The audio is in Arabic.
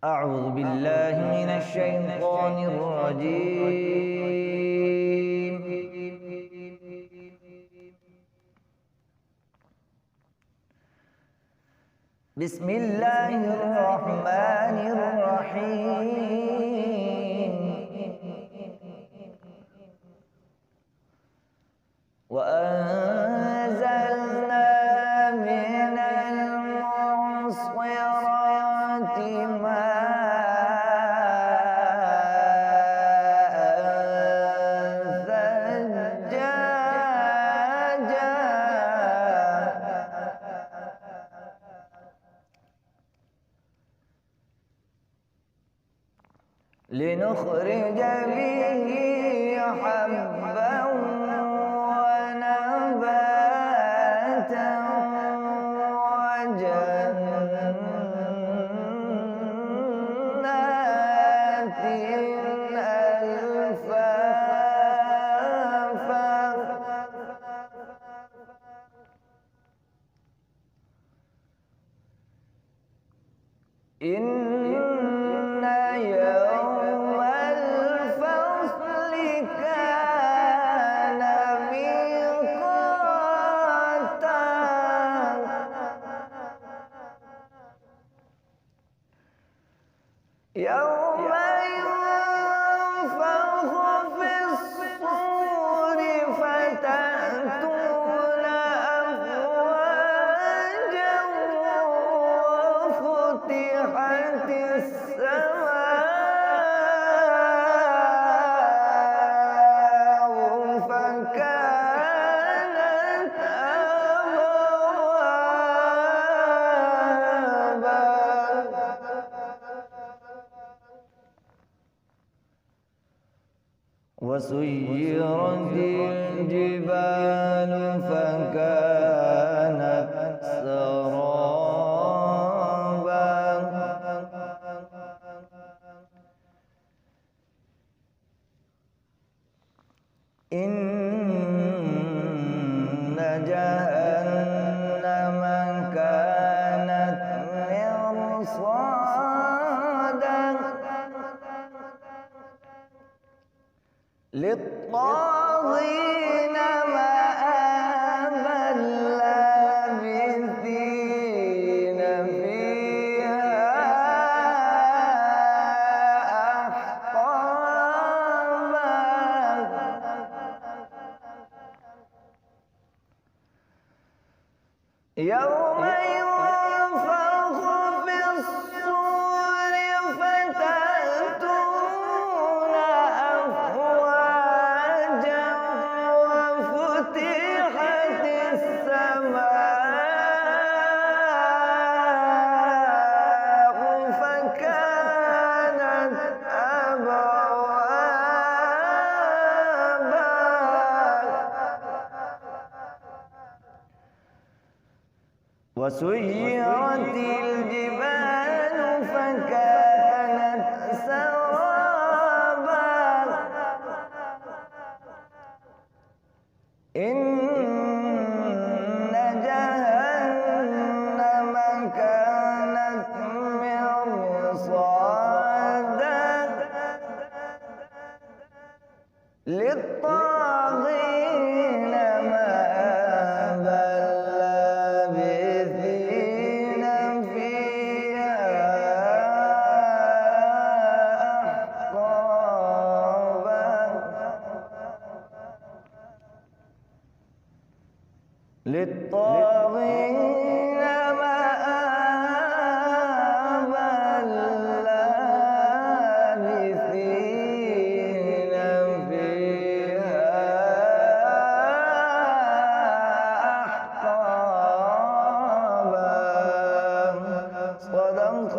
أعوذ بالله من الشيطان الرجيم. بسم الله الرحمن الرحيم. وأنزلنا من المعصرات ماء ثجاجا لنخرج به حبا ونباتا وجنات ألفافا. إن يوم الفصل كان ميقاتا. يوم ينفخ في الصور فتأتون أفواجا وفتحت السماء فكانت أبوابا. وسيرت الجبال فكانت سرابا. إن جهنم كانت مرصادا للطاغين مآبا لابثين فيها أحقابا. يوم ينفخ في الصور فتأتون أفواجا وفتحت السماء فكانت أبوابا. وسيرت الجبال فكانت سرابا. إن جهنم كانت مرصادا للطاغين مآبا لابثين فيها أحقابا. للطاغين مآبا لابثين فيها أحقابا. صدق